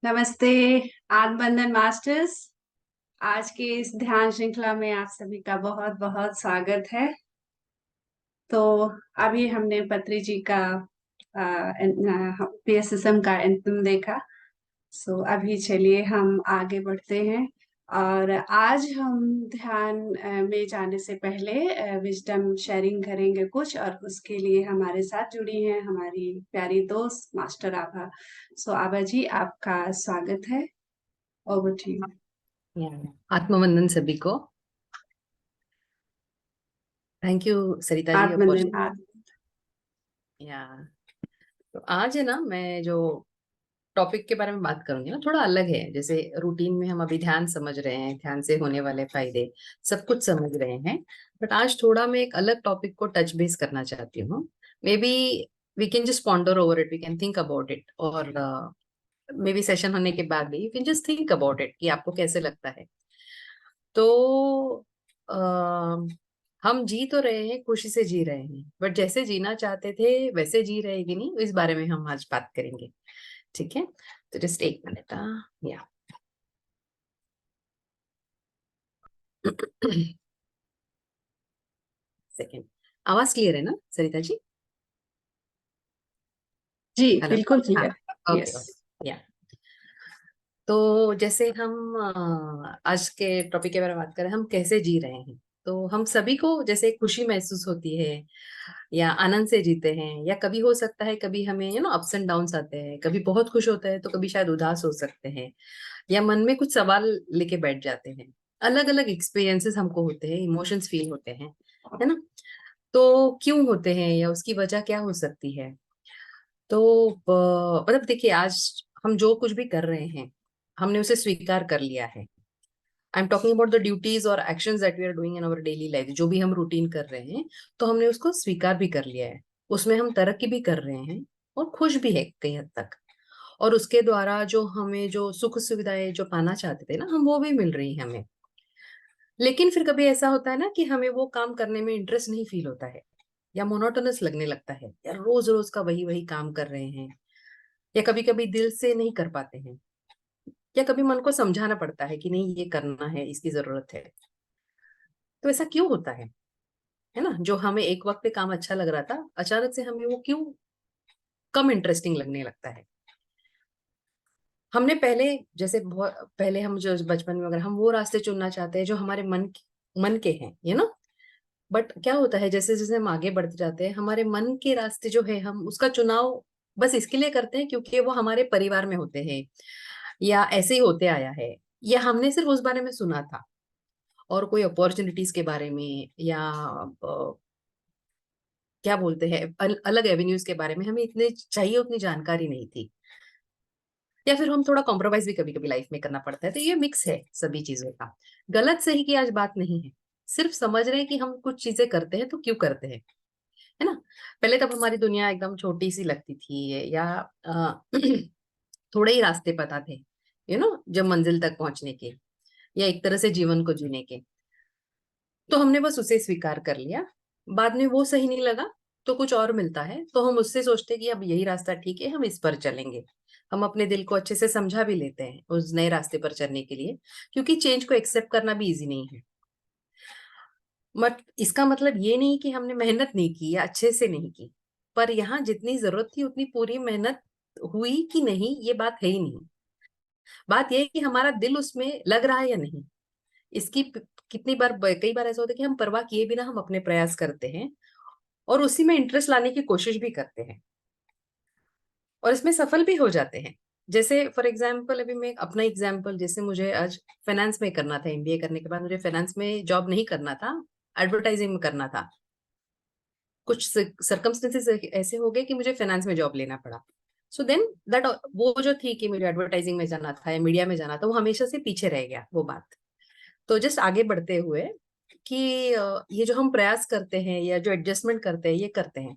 नमस्ते आत्म बंधन मास्टर्स। आज की इस ध्यान श्रृंखला में आप सभी का बहुत बहुत स्वागत है। तो अभी हमने पत्री जी का पीएसएसएम का एंथम देखा। सो अभी चलिए हम आगे बढ़ते हैं। और आज हम ध्यान में जाने से पहले विजडम शेयरिंग करेंगे कुछ, और उसके लिए हमारे साथ जुड़ी हैं हमारी प्यारी दोस्त मास्टर आभा। सो आभा जी, आपका स्वागत है। Over to you. या, आत्मवंदन सभी को। थैंक यू सरिता जी आत्मनिर्भर या तो आज है ना, मैं जो टॉपिक के बारे में बात करूंगी ना, थोड़ा अलग है। जैसे रूटीन में हम अभी ध्यान समझ रहे हैं, ध्यान से होने वाले फायदे सब कुछ समझ रहे हैं। बट आज थोड़ा मैं एक अलग टॉपिक को टच बेस करना चाहती हूँ। Maybe we can just ponder over it, we can think about it, और मे बी सेशन होने के बाद भी you can just think about it कि आपको कैसे लगता है। तो हम जी तो रहे हैं, खुशी से जी रहे हैं, बट जैसे जीना चाहते थे वैसे जी रहे कि नहीं, इस बारे में हम आज बात करेंगे। ठीक है, तो जस्ट एक मिनट। या सेकेंड। आवाज क्लियर है ना सरिता जी? जी, हेलो। बिल्कुल हाँ, क्लियर। Okay yes. ओके। या तो जैसे हम आज के टॉपिक के बारे में बात करें, हम कैसे जी रहे हैं। तो हम सभी को जैसे खुशी महसूस होती है या आनंद से जीते हैं, या कभी हो सकता है कभी हमें अप्स एंड डाउन्स आते हैं, कभी बहुत खुश होते हैं तो कभी शायद उदास हो सकते हैं, या मन में कुछ सवाल लेके बैठ जाते हैं। अलग अलग एक्सपीरियंसेस हमको होते हैं, इमोशंस फील होते हैं, है ना? तो क्यों होते हैं या उसकी वजह क्या हो सकती है? तो मतलब देखिए, आज हम जो कुछ भी कर रहे हैं हमने उसे स्वीकार कर लिया है। I am talking about the duties और actions that we are doing in our daily life. जो भी हम रूटीन कर रहे हैं, तो हमने उसको स्वीकार भी कर लिया है। उसमें हम तरक्की भी कर रहे हैं और खुश भी है कई हद तक। और उसके द्वारा जो हमें जो सुख सुविधाएं जो पाना चाहते थे ना, हम वो भी मिल रही है हमें। लेकिन फिर कभी ऐसा होता है ना कि हमें वो काम करने में इंटरेस्ट नहीं फील होता है, या मोनोटोनस लगने लगता है, या रोज रोज का वही वही काम कर रहे हैं, या कभी कभी दिल से नहीं कर पाते हैं, या कभी मन को समझाना पड़ता है कि नहीं ये करना है, इसकी जरूरत है। तो ऐसा क्यों होता है ना? जो हमें एक वक्त पे काम अच्छा लग रहा था, अचानक से हमें वो क्यों कम इंटरेस्टिंग लगने लगता है। हमने पहले, जैसे बहुत पहले हम जो बचपन में, अगर हम वो रास्ते चुनना चाहते हैं जो हमारे मन के हैं, बट क्या होता है, जैसे जैसे हम आगे बढ़ते जाते हैं, हमारे मन के रास्ते जो है हम उसका चुनाव बस इसके लिए करते हैं क्योंकि वो हमारे परिवार में होते हैं, या ऐसे ही होते आया है, या हमने सिर्फ उस बारे में सुना था, और कोई अपॉर्चुनिटीज के बारे में, या क्या बोलते हैं, अलग एवेन्यूज के बारे में हमें इतने चाहिए उतनी जानकारी नहीं थी, या फिर हम थोड़ा कॉम्प्रोमाइज भी कभी कभी लाइफ में करना पड़ता है। तो ये मिक्स है सभी चीजों का। गलत सही की आज बात नहीं है, सिर्फ समझ रहे हैं कि हम कुछ चीजें करते हैं तो क्यों करते हैं, है ना? पहले तब हमारी दुनिया एकदम छोटी सी लगती थी, या थोड़े ही रास्ते पता थे, जब मंजिल तक पहुंचने के, या एक तरह से जीवन को जीने के। तो हमने बस उसे स्वीकार कर लिया। बाद में वो सही नहीं लगा तो कुछ और मिलता है, तो हम उससे सोचते कि अब यही रास्ता ठीक है, हम इस पर चलेंगे। हम अपने दिल को अच्छे से समझा भी लेते हैं उस नए रास्ते पर चलने के लिए, क्योंकि चेंज को एक्सेप्ट करना भी इजी नहीं है। मत इसका मतलब ये नहीं कि हमने मेहनत नहीं की या अच्छे से नहीं की, पर यहाँ जितनी जरूरत थी उतनी पूरी मेहनत हुई कि नहीं, ये बात है ही नहीं। बात यह है कि हमारा दिल उसमें लग रहा है या नहीं। इसकी कितनी बार, कई बार ऐसा होता है कि हम परवाह किए बिना हम अपने प्रयास करते हैं और उसी में इंटरेस्ट लाने की कोशिश भी करते हैं, और इसमें सफल भी हो जाते हैं। जैसे फॉर एग्जाम्पल, अभी मैं अपना एग्जाम्पल, जैसे मुझे आज फाइनेंस में करना था, एमबीए करने के बाद मुझे फाइनेंस में जॉब नहीं करना था, एडवर्टाइजिंग में करना था। कुछ सरकमस्टेंसेस ऐसे हो गए कि मुझे फाइनेंस में जॉब लेना पड़ा। सो देन दैट, वो जो थी कि मुझे एडवर्टाइजिंग में जाना था या मीडिया में जाना था, वो हमेशा से पीछे रह गया वो बात। तो जस्ट आगे बढ़ते हुए कि ये जो हम प्रयास करते हैं या जो एडजस्टमेंट करते हैं, ये करते हैं।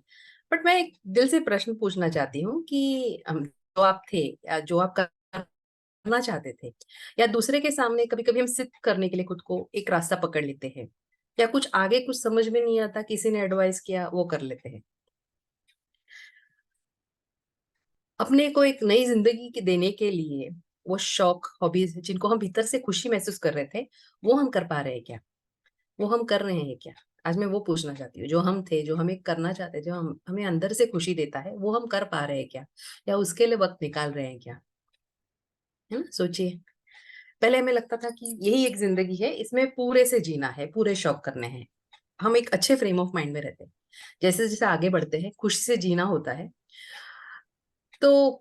बट मैं एक दिल से प्रश्न पूछना चाहती हूँ कि हम जो आप थे, या जो आप करना चाहते थे, या दूसरे के सामने कभी कभी हम सिद्ध करने के लिए खुद को एक रास्ता पकड़ लेते हैं, या कुछ आगे कुछ समझ में नहीं आता, किसी ने एडवाइस किया वो कर लेते हैं। अपने को एक नई जिंदगी के देने के लिए वो शौक हॉबीज जिनको हम भीतर से खुशी महसूस कर रहे थे, वो हम कर पा रहे हैं क्या? वो हम कर रहे हैं क्या? आज मैं वो पूछना चाहती हूँ। जो हम थे, जो हमें करना चाहते, जो हम हमें अंदर से खुशी देता है, वो हम कर पा रहे हैं क्या? या उसके लिए वक्त निकाल रहे हैं क्या? है ना, सोचिए। पहले हमें लगता था कि यही एक जिंदगी है, इसमें पूरे से जीना है, पूरे शौक करने हैं। हम एक अच्छे फ्रेम ऑफ माइंड में रहते हैं। जैसे जैसे आगे बढ़ते हैं, खुशी से जीना होता है, तो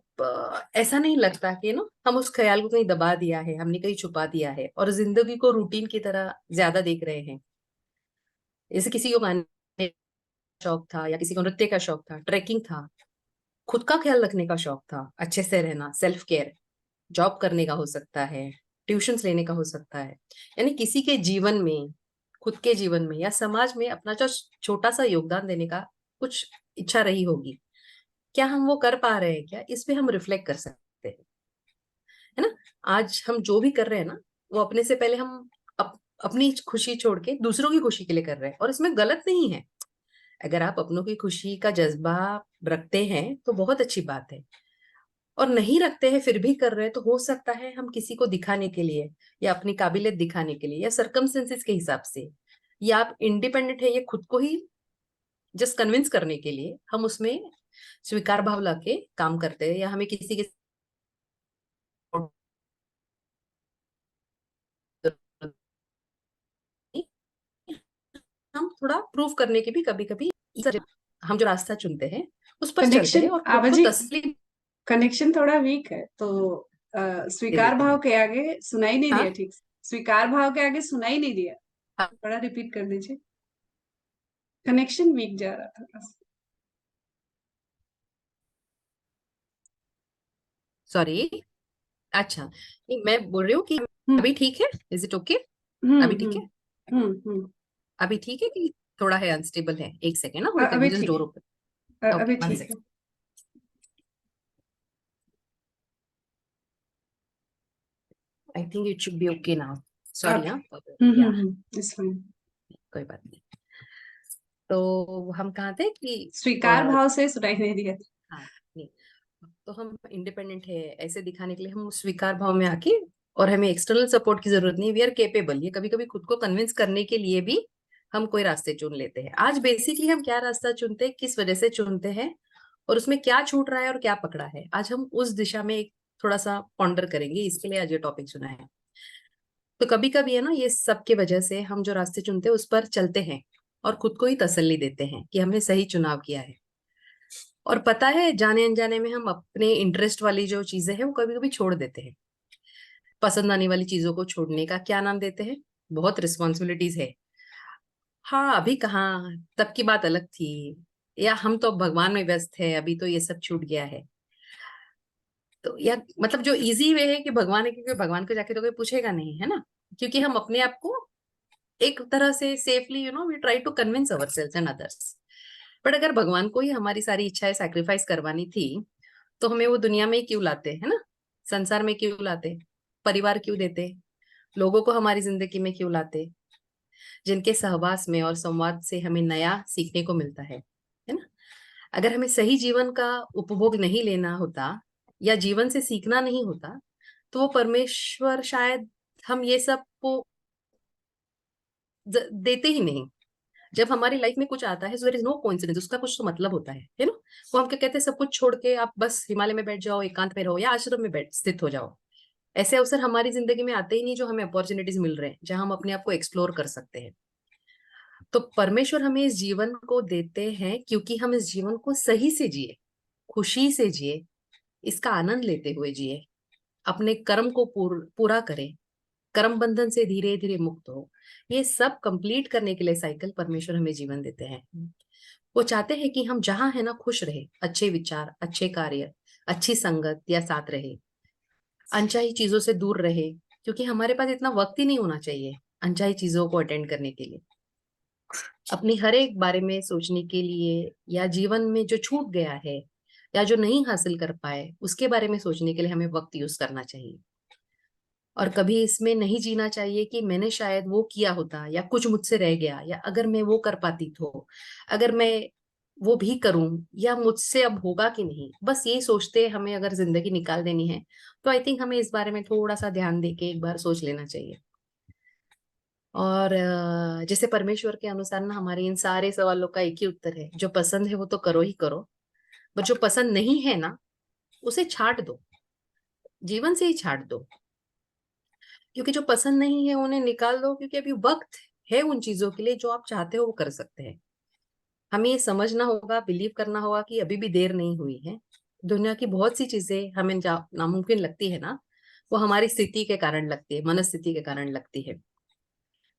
ऐसा नहीं लगता कि ना हम उस ख्याल को कहीं दबा दिया है, हमने कहीं छुपा दिया है और जिंदगी को रूटीन की तरह ज्यादा देख रहे हैं। जैसे किसी को गाने का शौक था, या किसी को नृत्य का शौक था, ट्रैकिंग था, खुद का ख्याल रखने का शौक था, अच्छे से रहना, सेल्फ केयर, जॉब करने का हो सकता है, ट्यूशंस लेने का हो सकता है। यानी किसी के जीवन में, खुद के जीवन में या समाज में अपना जो छोटा सा योगदान देने का कुछ इच्छा रही होगी, क्या हम वो कर पा रहे हैं क्या? इस पे हम रिफ्लेक्ट कर सकते हैं, है ना। आज हम जो भी कर रहे हैं ना, वो अपने से पहले हम अपनी खुशी छोड़ के दूसरों की खुशी के लिए कर रहे हैं, और इसमें गलत नहीं है। अगर आप अपनों की खुशी का जज्बा रखते हैं तो बहुत अच्छी बात है, और नहीं रखते हैं फिर भी कर रहे हैं, तो हो सकता है हम किसी को दिखाने के लिए, या अपनी काबिलियत दिखाने के लिए, या सरकमस्टेंसेस के हिसाब से, या आप इंडिपेंडेंट है ये खुद को ही जस्ट कन्विंस करने के लिए हम उसमें स्वीकार भाव लाके काम करते हैं, या हमें किसी के हम थोड़ा प्रूव करने के भी कभी कभी हम जो रास्ता चुनते हैं उस पर चलते हैं कनेक्शन, और खुद को आवाजी, तस्लीम कनेक्शन थोड़ा वीक है, तो दे स्वीकार देते भाव हैं। के आगे सुनाई नहीं दिया हाँ, ठीक से। स्वीकार भाव के आगे सुनाई नहीं दिया, हाँ, थोड़ा रिपीट कर दीजिए। कनेक्शन वीक जा रहा था बस। सॉरी। अच्छा, नहीं, मैं बोल रही हूँ कि हम्म अभी ठीक है? Is it okay? हम्म अभी ठीक हम्म है? हम्म। अभी ठीक है कि थोड़ा है अनस्टेबल है? एक सेकेंड ना, होल्ड अभी करिए, जस्ट ठीक डोर है। ओपन। ओके, अभी वन ठीक है। Second. I think it should be okay now. Sorry, okay. हाँ। या, इट्स फाइन। कोई बात नहीं। तो हम कहाँ थे कि स्वीकार भाव से सुनाई नहीं दिया था। हाँ, नहीं, तो हम इंडिपेंडेंट है ऐसे दिखाने के लिए हम स्वीकार भाव में आके, और हमें एक्सटर्नल सपोर्ट की जरूरत नहीं, वी आर केपेबल, ये कभी कभी खुद को कन्विंस करने के लिए भी हम कोई रास्ते चुन लेते हैं। आज बेसिकली हम क्या रास्ता चुनते हैं, किस वजह से चुनते हैं, और उसमें क्या छूट रहा है और क्या पकड़ा है, आज हम उस दिशा में एक थोड़ा सा पॉन्डर करेंगे, इसके लिए आज ये टॉपिक चुना है। तो कभी कभी है ना, ये सब की वजह से हम जो रास्ते चुनते हैं उस पर चलते हैं, और खुद को ही तसल्ली देते हैं कि हमने सही चुनाव किया है। और पता है, जाने अनजाने में हम अपने इंटरेस्ट वाली जो चीजें हैं वो कभी कभी छोड़ देते हैं। पसंद आने वाली चीजों को छोड़ने का क्या नाम देते हैं? बहुत रिस्पॉन्सिबिलिटीज है। हाँ, अभी कहाँ, तब की बात अलग थी। या हम तो अब भगवान में व्यस्त है, अभी तो ये सब छूट गया है। तो या मतलब जो इजी वे है कि भगवान है, क्योंकि भगवान को जाके तो कोई पूछेगा नहीं, है ना। क्योंकि हम अपने आप को एक तरह से safely, we try to convince ourselves and others. But अगर भगवान को ही हमारी सारी इच्छाएं सैक्रिफाइस करवानी थी, तो हमें वो दुनिया में ही क्यों लाते, है ना। संसार में क्यों लाते? परिवार क्यों देते? लोगों को हमारी जिंदगी में क्यों लाते, जिनके सहवास में और संवाद से हमें नया सीखने को मिलता है ना। अगर हमें सही जीवन का उपभोग नहीं लेना होता, या जीवन से सीखना नहीं होता, तो वो परमेश्वर शायद हम ये सब को देते ही नहीं। जब हमारी लाइफ में कुछ आता है, so there is no coincidence, उसका कुछ तो मतलब होता है ना। वो हम क्या कहते हैं, सब कुछ छोड़ के आप बस हिमालय में बैठ जाओ, एकांत में रहो, या आश्रम में बैठ स्थित हो जाओ। ऐसे अवसर हमारी जिंदगी में आते ही नहीं, जो हमें अपॉर्चुनिटीज मिल रहे हैं, जहां हम अपने आप को एक्सप्लोर कर सकते हैं। तो परमेश्वर हमें इस जीवन को देते हैं क्योंकि हम इस जीवन को सही से जिए, खुशी से जिए, इसका आनंद लेते हुए जिए, अपने कर्म को पूरा करें, कर्म बंधन से धीरे धीरे मुक्त हो। ये सब कंप्लीट करने के लिए साइकिल परमेश्वर हमें जीवन देते हैं। वो चाहते हैं कि हम जहां है ना खुश रहे, अच्छे विचार, अच्छे कार्य, अच्छी संगत या साथ रहे, अनचाही चीजों से दूर रहे, क्योंकि हमारे पास इतना वक्त ही नहीं होना चाहिए अनचाही चीजों को अटेंड करने के लिए। अपनी हर एक बारे में सोचने के लिए, या जीवन में जो छूट गया है या जो नहीं हासिल कर पाए उसके बारे में सोचने के लिए हमें वक्त यूज करना चाहिए। और कभी इसमें नहीं जीना चाहिए कि मैंने शायद वो किया होता, या कुछ मुझसे रह गया, या अगर मैं वो कर पाती तो, अगर मैं वो भी करूं, या मुझसे अब होगा कि नहीं। बस यही सोचते हमें अगर जिंदगी निकाल देनी है, तो आई थिंक हमें इस बारे में थोड़ा सा ध्यान दे के एक बार सोच लेना चाहिए। और जैसे परमेश्वर के अनुसार ना, हमारे इन सारे सवालों का एक ही उत्तर है, जो पसंद है वो तो करो ही करो, पर जो पसंद नहीं है ना, उसे छाट दो, जीवन से ही छाट दो। क्योंकि जो पसंद नहीं है उन्हें निकाल दो, क्योंकि अभी वक्त है उन चीजों के लिए जो आप चाहते हो वो कर सकते हैं। हमें ये समझना होगा, बिलीव करना होगा कि अभी भी देर नहीं हुई है। दुनिया की बहुत सी चीजें हमें नामुमकिन लगती है ना, वो हमारी स्थिति के कारण लगती है, मनस्थिति के कारण लगती है।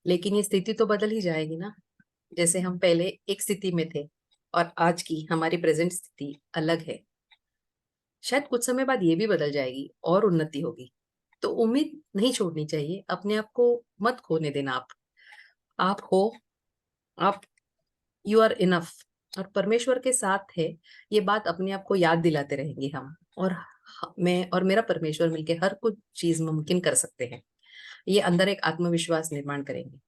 लेकिन ये स्थिति तो बदल ही जाएगी ना। जैसे हम पहले एक स्थिति में थे और आज की हमारी प्रेजेंट स्थिति अलग है। शायद कुछ समय बाद ये भी बदल जाएगी और उन्नति होगी। तो उम्मीद नहीं छोड़नी चाहिए, अपने आप को मत खोने देना। आप हो, आप, यू आर इनफ, और परमेश्वर के साथ है। ये बात अपने आप को याद दिलाते रहेंगे हम, और मैं और मेरा परमेश्वर मिलके हर कुछ चीज मुमकिन कर सकते हैं। ये अंदर एक आत्मविश्वास निर्माण करेंगे।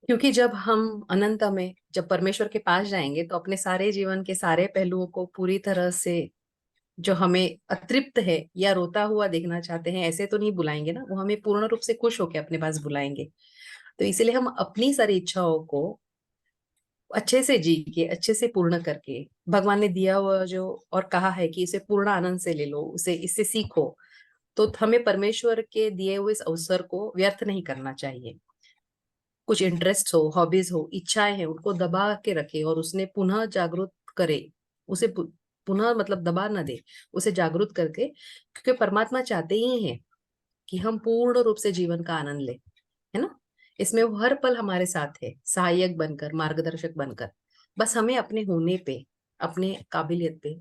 क्योंकि जब हम अनंत में, जब परमेश्वर के पास जाएंगे, तो अपने सारे जीवन के सारे पहलुओं को पूरी तरह से, जो हमें अतृप्त है या रोता हुआ देखना चाहते हैं, ऐसे तो नहीं बुलाएंगे ना, वो हमें पूर्ण रूप से खुश होकर अपने पास बुलाएंगे। तो इसीलिए हम अपनी सारी इच्छाओं को अच्छे से जी के, अच्छे से पूर्ण करके, भगवान ने दिया हुआ जो और कहा है कि इसे पूर्ण आनंद से ले लो, उसे इससे सीखो, तो हमें परमेश्वर के दिए हुए इस अवसर को व्यर्थ नहीं करना चाहिए। कुछ इंटरेस्ट हो, हॉबीज हो, इच्छाएं हैं, उनको दबा के रखे और उसने पुनः जागरूक करे। उसे पुनः मतलब दबा न दे, उसे जागरूक करके, क्योंकि परमात्मा चाहते ही हैं कि हम पूर्ण रूप से जीवन का आनंद ले, है ना। इसमें वो हर पल हमारे साथ है, सहायक बनकर, मार्गदर्शक बनकर। बस हमें अपने होने पे, अपने काबिलियत पे,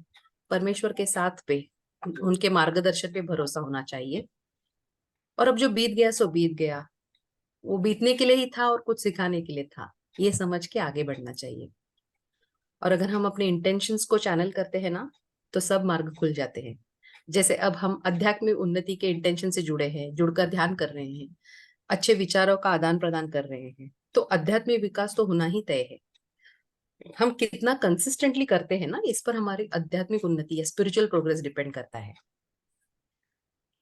परमेश्वर के साथ पे, उनके मार्गदर्शन पे भरोसा होना चाहिए। और अब जो बीत गया सो बीत गया, वो बीतने के लिए ही था और कुछ सिखाने के लिए था, ये समझ के आगे बढ़ना चाहिए। और अगर हम अपने इंटेंशंस को चैनल करते हैं ना, तो सब मार्ग खुल जाते हैं। जैसे अब हम अध्यात्मिक उन्नति के इंटेंशन से जुड़े हैं, जुड़कर ध्यान कर रहे हैं, अच्छे विचारों का आदान प्रदान कर रहे हैं, तो आध्यात्मिक विकास तो होना ही तय है। हम कितना कंसिस्टेंटली करते हैं ना, इस पर हमारी आध्यात्मिक उन्नति या स्पिरिचुअल प्रोग्रेस डिपेंड करता है।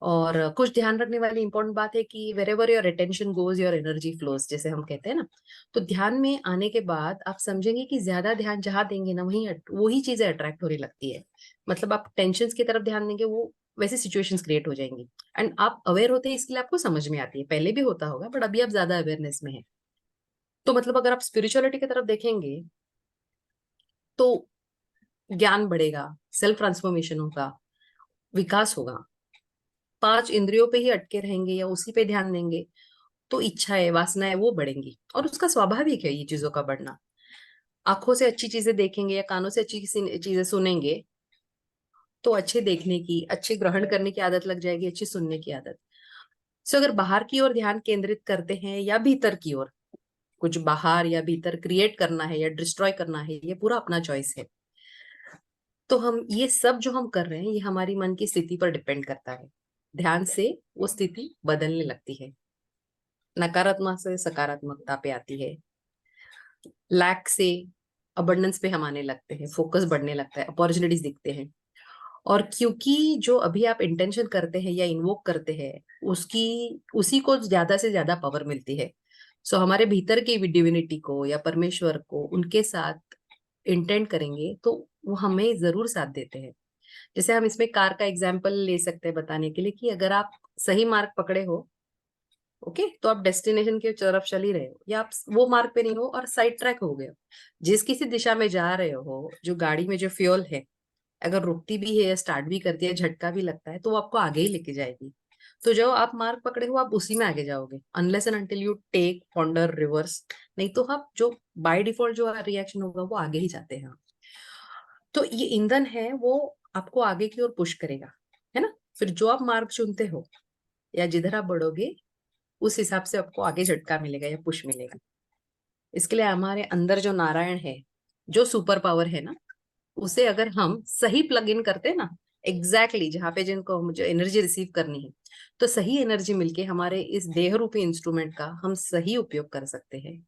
और कुछ ध्यान रखने वाली इंपॉर्टेंट बात है कि wherever your attention goes your energy flows, जैसे हम कहते हैं ना। तो ध्यान में आने के बाद आप समझेंगे कि ज्यादा ध्यान जहां देंगे ना, वहीं वही चीजें अट्रैक्ट होने लगती है। मतलब आप टेंशन की तरफ ध्यान देंगे, वो वैसे सिचुएशंस क्रिएट हो जाएंगी। एंड आप अवेयर होते हैं, इसके लिए आपको समझ में आती है। पहले भी होता होगा, बट अभी आप ज्यादा अवेयरनेस में है। तो मतलब अगर आप स्पिरिचुअलिटी की तरफ देखेंगे, तो ज्ञान बढ़ेगा, सेल्फ ट्रांसफॉर्मेशन होगा, विकास होगा। पांच इंद्रियों पे ही अटके रहेंगे या उसी पे ध्यान देंगे, तो इच्छाएं, वासनाएं वो बढ़ेंगी, और उसका स्वाभाविक है ये चीजों का बढ़ना। आंखों से अच्छी चीजें देखेंगे या कानों से अच्छी चीजें सुनेंगे, तो अच्छे देखने की, अच्छे ग्रहण करने की आदत लग जाएगी, अच्छी सुनने की आदत। सो अगर बाहर की ओर ध्यान केंद्रित करते हैं या भीतर की ओर, कुछ बाहर या भीतर क्रिएट करना है या डिस्ट्रॉय करना है, ये पूरा अपना चॉइस है। तो हम ये सब जो हम कर रहे हैं, ये हमारी मन की स्थिति पर डिपेंड करता है। ध्यान से वो स्थिति बदलने लगती है, नकारात्मक से सकारात्मकता पे आती है, लैक से अबंडेंस पे हम आने लगते हैं, फोकस बढ़ने लगता है, अपॉर्चुनिटीज दिखते हैं। और क्योंकि जो अभी आप इंटेंशन करते हैं या इन्वोक करते हैं, उसकी उसी को ज्यादा से ज्यादा पावर मिलती है। सो हमारे भीतर की डिविनिटी को या परमेश्वर को उनके साथ इंटेंट करेंगे, तो वो हमें जरूर साथ देते हैं। जैसे हम इसमें कार का एग्जाम्पल ले सकते हैं बताने के लिए, कि अगर आप सही मार्ग पकड़े हो, ओके, तो आप डेस्टिनेशन की तरफ चल ही रहे हो, या आप वो मार्ग पे नहीं हो और साइड ट्रैक हो गए हो। जिस किसी दिशा में जा रहे हो, जो गाड़ी में जो फ्यूल है, अगर रुकती भी है या स्टार्ट भी करती है, झटका भी लगता है, तो वो आपको आगे ही लेके जाएगी। तो जो आप मार्ग पकड़े हो, आप उसी में आगे जाओगे, unless and until you take ponder reverse. नहीं तो आप जो बाय डिफॉल्ट जो रिएक्शन होगा, वो आगे ही जाते हैं। तो ये ईंधन है, वो आपको आगे की ओर पुश करेगा, है ना। फिर जो आप मार्ग चुनते हो या जिधर आप बढ़ोगे, उस हिसाब से आपको आगे झटका मिलेगा या पुश मिलेगा। इसके लिए हमारे अंदर जो नारायण है, जो सुपर पावर है ना, उसे अगर हम सही प्लग इन करते हैं ना, एग्जैक्टली जहाँ पे जिनको मुझे एनर्जी रिसीव करनी है, तो सही एनर्जी मिलके हमारे इस देह रूपी इंस्ट्रूमेंट का हम सही उपयोग कर सकते हैं।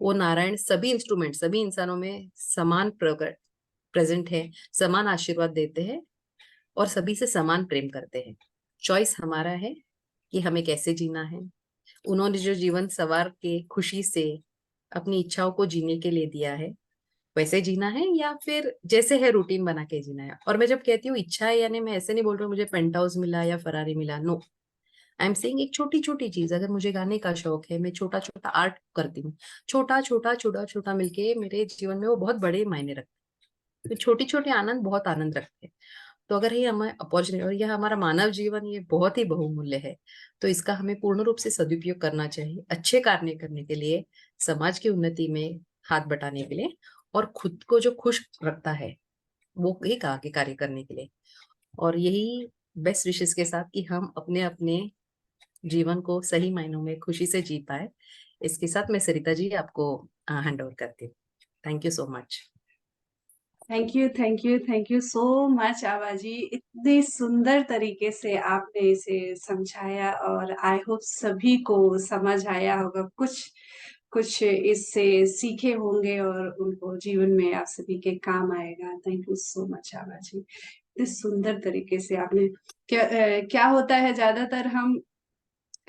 वो नारायण सभी इंस्ट्रूमेंट, सभी इंसानों में समान प्रेजेंट है, समान आशीर्वाद देते हैं। और सभी से समान प्रेम करते हैं। चॉइस हमारा है कि हमें कैसे जीना है। उन्होंने जो जीवन सवार के खुशी से अपनी इच्छाओं को जीने के लिए दिया है, वैसे जीना है या फिर जैसे है रूटीन बना के जीना है। और मैं जब कहती हूँ इच्छा है, यानी मैं ऐसे नहीं बोल रही हूँ मुझे पेंट हाउस मिला या फरारी मिला, नो। आई एम सेइंग एक छोटी छोटी चीज, अगर मुझे गाने का शौक है, मैं छोटा छोटा आर्ट करती हूँ, छोटा छोटा छोटा छोटा मिलके मेरे जीवन में वो बहुत बड़े मायने रखते हैं। तो छोटे छोटे आनंद बहुत आनंद रखते हैं। तो अगर ये हमें अपॉर्चुनिटी, और यह हमारा मानव जीवन ये बहुत ही बहुमूल्य है, तो इसका हमें पूर्ण रूप से सदुपयोग करना चाहिए, अच्छे कार्य करने के लिए, समाज की उन्नति में हाथ बटाने के लिए, और खुद को जो खुश रखता है वो एक आगे कार्य करने के लिए। और यही बेस्ट विशेष के साथ कि हम अपने अपने जीवन को सही मायनों में खुशी से जी पाए, इसके साथ मैं सरिता जी आपको हैंड ओवर करती हूँ। Thank you so much. Thank you, thank you, thank you so much Abha ji. इतने सुंदर तरीके से आपने इसे समझाया, और आई होप सभी को समझ आया होगा, कुछ कुछ इससे सीखे होंगे और उनको जीवन में आप सभी के काम आएगा। Thank you so much Abha ji. इतने सुंदर तरीके से आपने, क्या होता है ज्यादातर हम,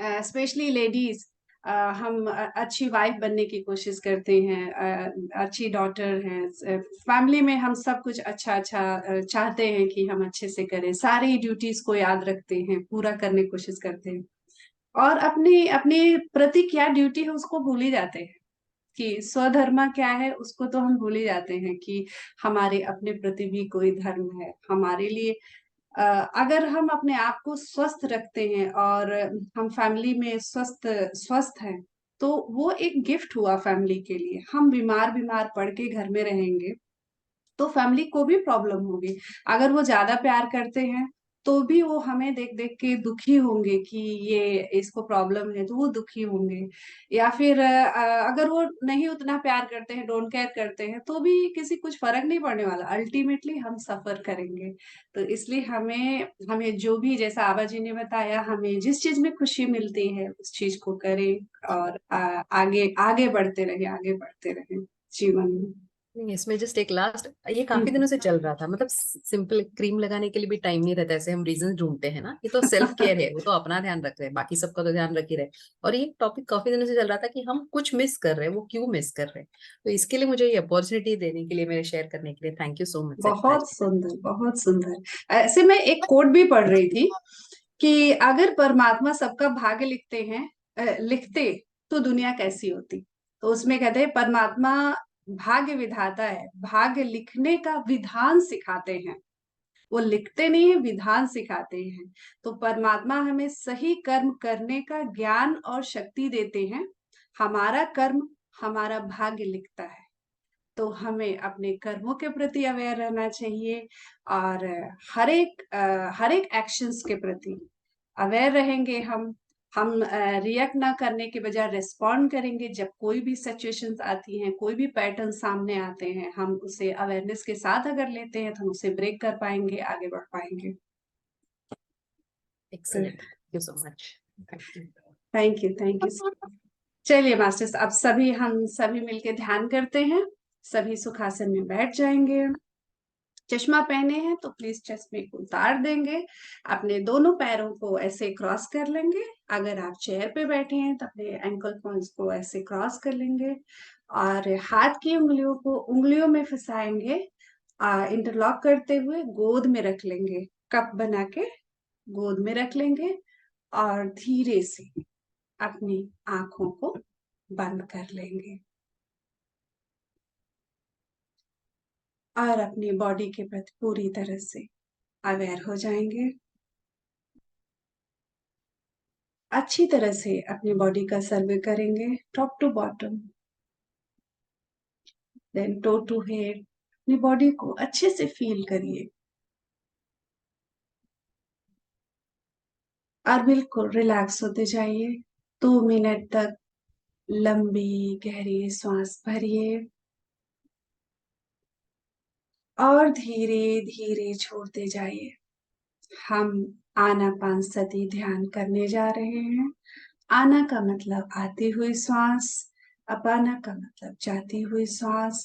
स्पेशली लेडीज, हम अच्छी वाइफ बनने की कोशिश करते हैं, अच्छी डॉटर हैं, फैमिली में हम सब कुछ अच्छा अच्छा चाहते हैं कि हम अच्छे से करें, सारी ड्यूटीज को याद रखते हैं, पूरा करने की कोशिश करते हैं, और अपनी अपने प्रति क्या ड्यूटी है उसको भूल ही जाते हैं, कि स्वधर्म क्या है उसको तो हम भूल ही जाते हैं, कि हमारे अपने प्रति भी कोई धर्म है हमारे लिए। अ, अगर हम अपने आप को स्वस्थ रखते हैं और हम फैमिली में स्वस्थ स्वस्थ हैं, तो वो एक गिफ्ट हुआ फैमिली के लिए। हम बीमार बीमार पड़ के घर में रहेंगे तो फैमिली को भी प्रॉब्लम होगी। अगर वो ज्यादा प्यार करते हैं तो भी वो हमें देख देख के दुखी होंगे कि ये इसको प्रॉब्लम है, तो वो दुखी होंगे। या फिर अगर वो नहीं उतना प्यार करते हैं, डोंट केयर करते हैं, तो भी किसी कुछ फर्क नहीं पड़ने वाला, अल्टीमेटली हम सफर करेंगे। तो इसलिए हमें हमें जो भी, जैसा आबा जी ने बताया, हमें जिस चीज में खुशी मिलती है उस चीज को करें, और आगे आगे बढ़ते रहे, आगे बढ़ते रहे जीवन में। नहीं, इसमें जस्ट एक लास्ट, ये काफी हम्म। दिनों से चल रहा था, मतलब सिंपल क्रीम लगाने के लिए भी टाइम नहीं रहता, ऐसे हम रीजन ढूंढते हैं ना, ये तो सेल्फ केयर है, वो तो अपना ध्यान रख रहे हैं, बाकी सबका तो ध्यान रख ही रहे। और ये टॉपिक काफी दिनों से चल रहा था कि हम कुछ मिस कर रहे हैं, वो क्यों मिस कर रहे हैं। तो इसके लिए मुझे ये अपॉर्चुनिटी देने के लिए, मेरे शेयर करने के लिए थैंक यू सो मच सरिता बहुत जी। सुंदर, बहुत सुंदर। ऐसे मैं एक कोट भी पढ़ रही थी कि अगर परमात्मा सबका भाग्य लिखते हैं, लिखते, तो दुनिया कैसी होती। तो उसमें कहते हैं परमात्मा भाग्य विधाता है, भाग्य लिखने का विधान सिखाते हैं। वो लिखते नहीं है, विधान सिखाते हैं। तो परमात्मा हमें सही कर्म करने का ज्ञान और शक्ति देते हैं। हमारा कर्म हमारा भाग्य लिखता है। तो हमें अपने कर्मों के प्रति अवेयर रहना चाहिए, और हर एक एक्शंस के प्रति अवेयर रहेंगे। हम रिएक्ट ना करने के बजाय रिस्पॉन्ड करेंगे। जब कोई भी सिचुएशंस आती हैं, कोई भी पैटर्न सामने आते हैं, हम उसे अवेयरनेस के साथ अगर लेते हैं तो हम उसे ब्रेक कर पाएंगे, आगे बढ़ पाएंगे। Excellent, thank you so much. Thank you, thank you. चलिए मास्टर्स, अब सभी हम सभी मिलके ध्यान करते हैं। सभी सुखासन में बैठ जाएंगे। चश्मा पहने हैं तो प्लीज चश्मे को उतार देंगे। अपने दोनों पैरों को ऐसे क्रॉस कर लेंगे। अगर आप चेयर पे बैठे हैं तो अपने एंकल पॉइंट्स को ऐसे क्रॉस कर लेंगे, और हाथ की उंगलियों को उंगलियों में फंसाएंगे, इंटरलॉक करते हुए गोद में रख लेंगे, कप बना के गोद में रख लेंगे, और धीरे से अपनी आंखों को बंद कर लेंगे, और अपनी बॉडी के प्रति पूरी तरह से अवेयर हो जाएंगे। अच्छी तरह से अपनी बॉडी का सर्वे करेंगे, top to bottom, then toe to head. अपनी बॉडी को अच्छे से फील करिए, और बिल्कुल रिलैक्स होते जाइए। 2 मिनट तक लंबी गहरी सांस भरिए, और धीरे धीरे छोड़ते जाइए। हम आनापान सति ध्यान करने जा रहे हैं। आना का मतलब आती हुई सांस, अपाना का मतलब जाती हुई सांस,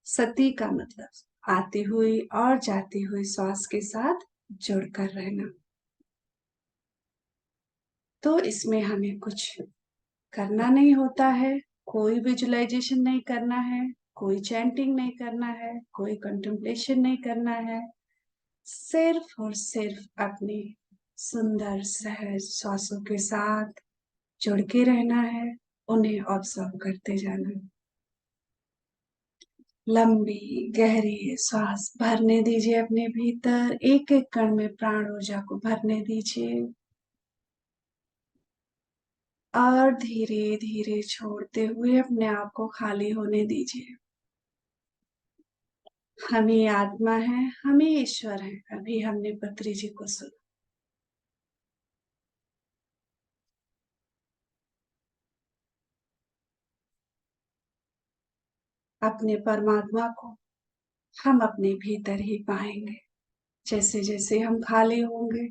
सती का मतलब आती हुई और जाती हुई श्वास के साथ जुड़कर रहना। तो इसमें हमें कुछ करना नहीं होता है, कोई विजुअलाइजेशन नहीं करना है, कोई चैंटिंग नहीं करना है, कोई कंटेम्पलेशन नहीं करना है। सिर्फ और सिर्फ अपनी सुंदर सहज श्वासों के साथ जुड़ के रहना है, उन्हें ऑब्जर्व करते जाना है। लंबी गहरी सांस भरने दीजिए अपने भीतर, एक एक कण में प्राण ऊर्जा को भरने दीजिए और धीरे धीरे छोड़ते हुए अपने आप को खाली होने दीजिए। हम ही आत्मा है, हम ही ईश्वर है। अभी हमने पत्री जी को सुना। अपने परमात्मा को हम अपने भीतर ही पाएंगे। जैसे जैसे हम खाली होंगे,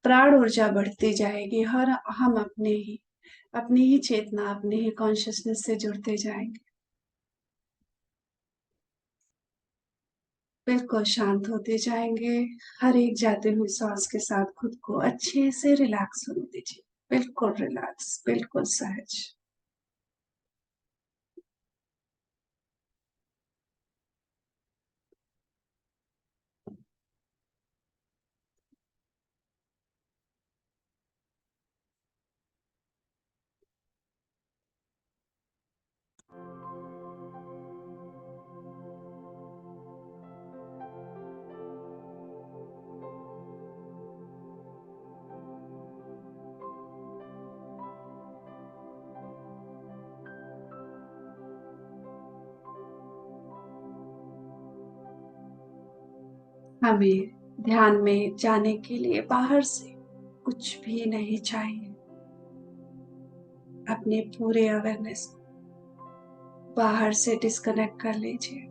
प्राण ऊर्जा बढ़ती जाएगी, हर हम अपनी ही चेतना, अपने ही कॉन्शियसनेस से जुड़ते जाएंगे। बिल्कुल शांत होते जाएंगे। हर एक जाते हुए सांस के साथ खुद को अच्छे से रिलैक्स होने दीजिए। बिल्कुल रिलैक्स, बिल्कुल सहज। हमें ध्यान में जाने के लिए बाहर से कुछ भी नहीं चाहिए। अपने पूरे अवेयरनेस को बाहर से डिस्कनेक्ट कर लीजिए,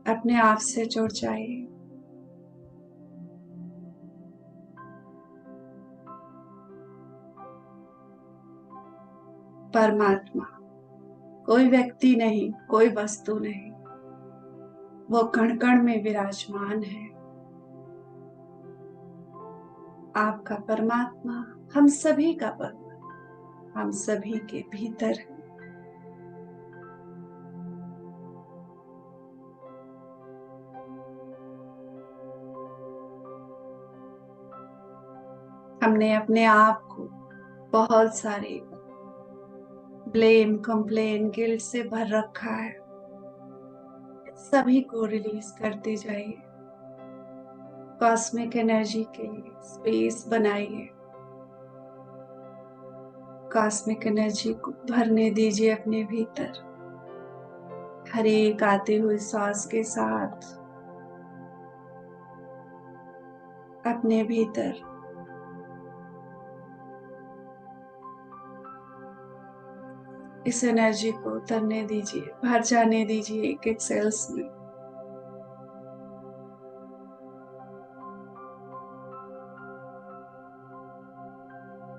अपने आप से जुड़ जाइए। परमात्मा कोई व्यक्ति नहीं, कोई वस्तु नहीं, वो कण कण में विराजमान है। आपका परमात्मा हम सभी का परमात्मा हम सभी के भीतर है। हमने अपने आप को बहुत सारे ब्लेम, कंप्लेन, गिल्ट से भर रखा है। सभी को रिलीज करते जाइए। कॉस्मिक एनर्जी के लिए स्पेस बनाइए। कॉस्मिक एनर्जी को भरने दीजिए अपने भीतर। हर एक आते हुए सांस के साथ अपने भीतर इस एनर्जी को उतरने दीजिए, भर जाने दीजिए एक एक सेल्स में।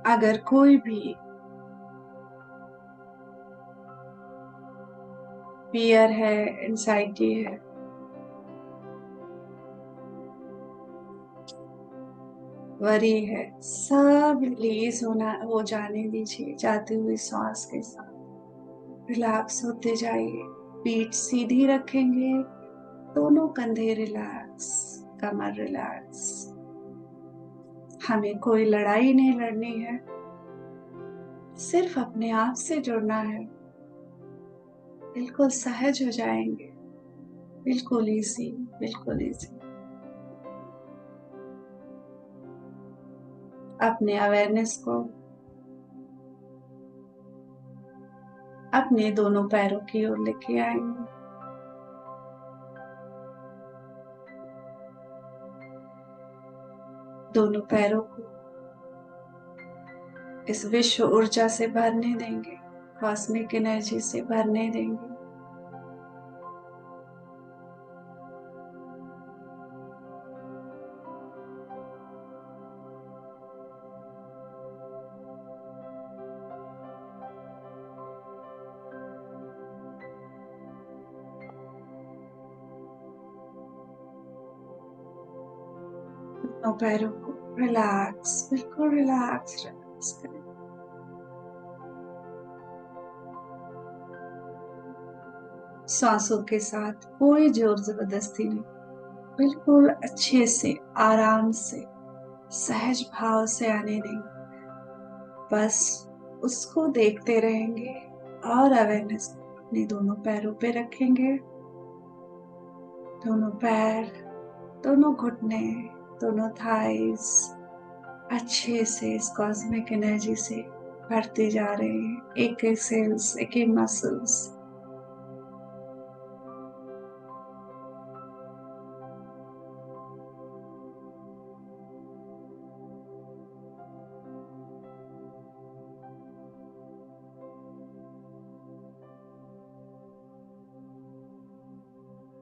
अगर कोई भी फियर है, एंजाइटी है, वरी है, सब रिलीज हो जाने दीजिए जाते हुए सांस के साथ। रिलैक्स होते जाइए। पीठ सीधी रखेंगे, दोनों कंधे रिलैक्स, कमर रिलैक्स। हमें कोई लड़ाई नहीं लड़नी है, सिर्फ अपने आप से जुड़ना है। बिल्कुल सहज हो जाएंगे, बिल्कुल इजी, बिल्कुल इजी। अपने अवेयरनेस को अपने दोनों पैरों की ओर लेके आएंगे। दोनों पैरों को इस विश्व ऊर्जा से भरने देंगे, कॉस्मिक एनर्जी से भरने देंगे। दोनों पैरों को रिलैक्स, बिल्कुल रिलैक्स रिलैक्स करें। सांसों के साथ कोई जोर जबरदस्ती नहीं, बिल्कुल अच्छे से, आराम से, सहज भाव से आने देंगे। बस उसको देखते रहेंगे और अवेयरनेस अपने दोनों पैरों पे रखेंगे। दोनों पैर, दोनों घुटने, दोनों थाइस अच्छे से इस कॉस्मिक एनर्जी से भरते जा रहे हैं, एक एक सेल्स, एक एक मसल्स।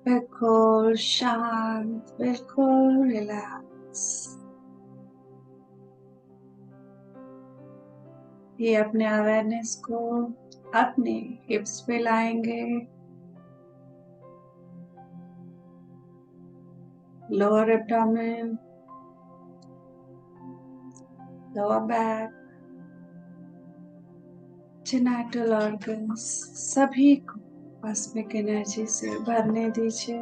बिल्कुल शांत, बिल्कुल रिलैक्स। ये अपने अवेयरनेस को अपने हिप्स पे लाएंगे, lower abdomen, lower back, genital organs, सभी को कॉस्मिक एनर्जी से भरने दीजिए।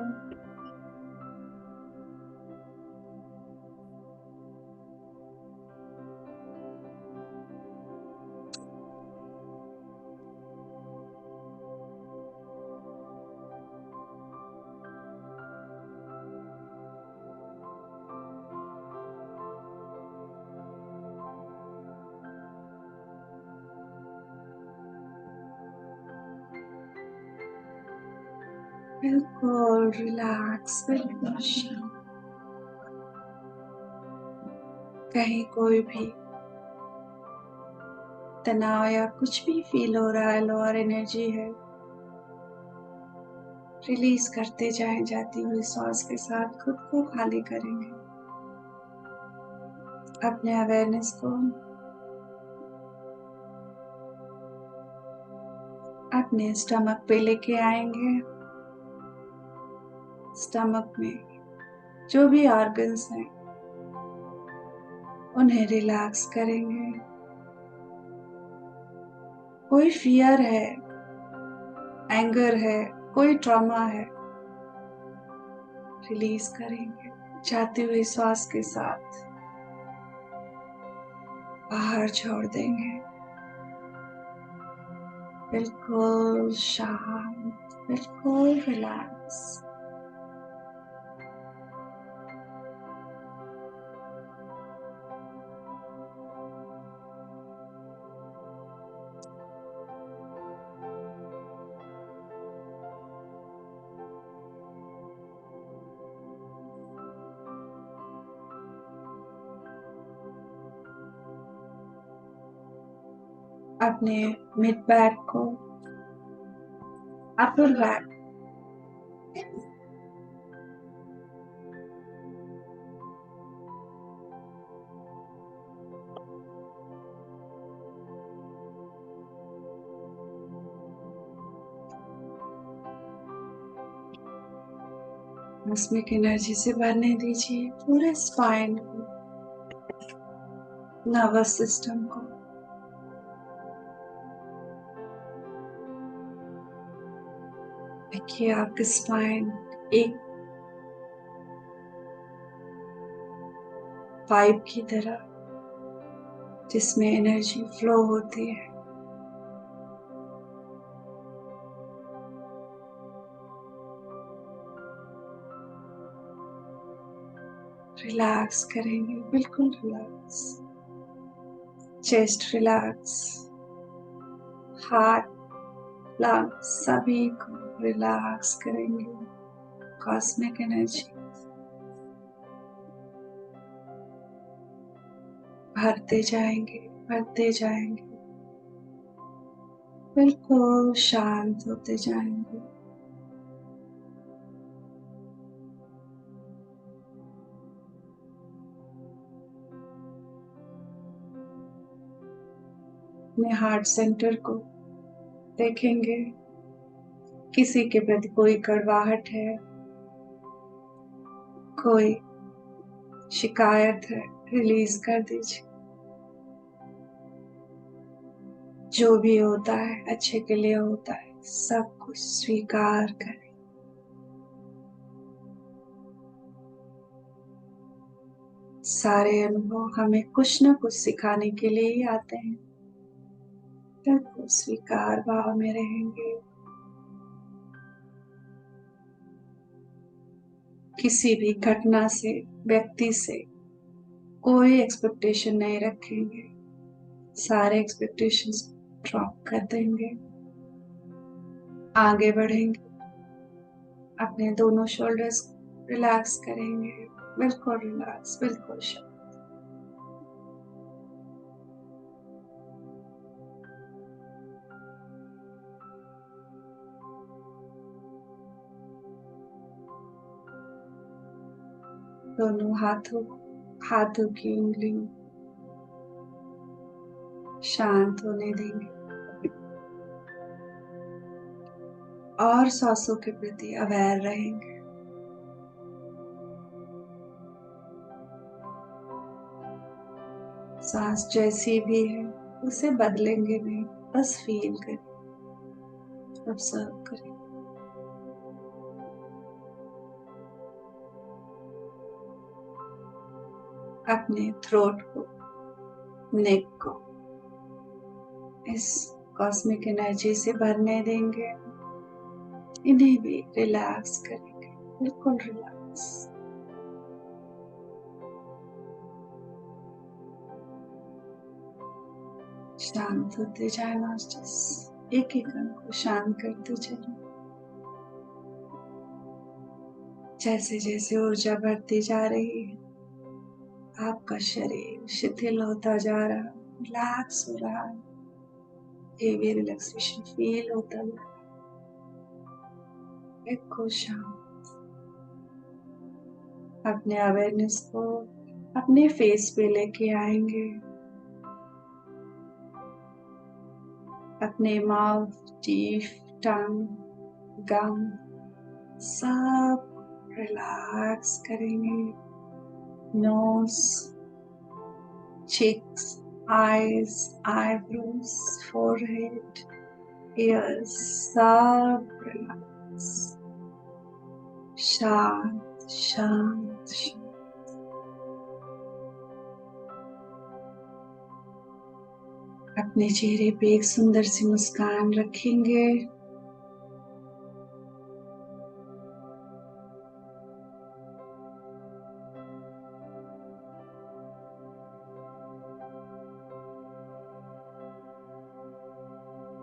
बिल्कुल रिलैक्स, बिल्कुल शांत। कहीं कोई भी तनाव या कुछ भी फील हो रहा है, लोअर एनर्जी है, रिलीज करते जाएं। जाती हुई सांस के साथ खुद को खाली करेंगे। अपने अवेयरनेस को अपने स्टमक पे लेके आएंगे। स्टमक में जो भी ऑर्गन्स हैं उन्हें रिलैक्स करेंगे। कोई फियर है, एंगर है, कोई ट्रॉमा है, रिलीज करेंगे। जाती हुई सांस के साथ बाहर छोड़ देंगे। बिल्कुल शांत, बिल्कुल रिलैक्स। अपने मिड बैक को अपर बैक, कॉस्मिक एनर्जी से भरने दीजिए पूरे स्पाइन को, नर्वस सिस्टम को। देखिए आपकी स्पाइन एक पाइप की तरह जिसमें एनर्जी फ्लो होती है। रिलैक्स करेंगे, बिल्कुल relax. Chest relax, heart, lungs सभी को रिलैक्स करेंगे। कॉस्मिक एनर्जी भरते जाएंगे, भरते जाएंगे, बिल्कुल शांत होते जाएंगे। अपने हार्ट सेंटर को देखेंगे। किसी के प्रति कोई कड़वाहट है, कोई शिकायत है, रिलीज कर दीजिए। जो भी होता है अच्छे के लिए होता है, सब कुछ स्वीकार करें। सारे अनुभव हमें कुछ न कुछ सिखाने के लिए ही आते हैं। बिल्कुल स्वीकार भाव में रहेंगे। किसी भी घटना से, व्यक्ति से कोई एक्सपेक्टेशन नहीं रखेंगे। सारे एक्सपेक्टेशंस ड्रॉप कर देंगे। आगे बढ़ेंगे। अपने दोनों शोल्डर्स रिलैक्स करेंगे। बिल्कुल रिलैक्स, बिल्कुल शांत। दोनों हाथों की उंगली शांत होने देंगे और सांसों के प्रति अवेयर रहेंगे। सांस जैसी भी है उसे बदलेंगे नहीं, बस फील करें, ऑब्जर्व करें। अपने थ्रोट को, नेक को इस कॉस्मिक एनर्जी से भरने देंगे। इन्हें भी रिलैक्स करेंगे, बिल्कुल रिलैक्स। शांत होते जाए मास्टर्स, एक एक अंग को शांत करते चले। जैसे जैसे ऊर्जा बढ़ती जा रही है, आपका शरीर शिथिल होता जा रहा है, रिलैक्स हो रहा है। ये भी रिलैक्सेशन फील होता है। बिल्कुल शांत। अपने अवेयरनेस को अपने फेस पे लेके आएंगे। अपने माउथ, टीथ, टंग, गम सब रिलैक्स करेंगे। Nose, cheeks, eyes, eyebrows, forehead, ears, सब रिलैक्स। शांत शांत शांत। अपने चेहरे पे एक सुंदर सी मुस्कान रखेंगे।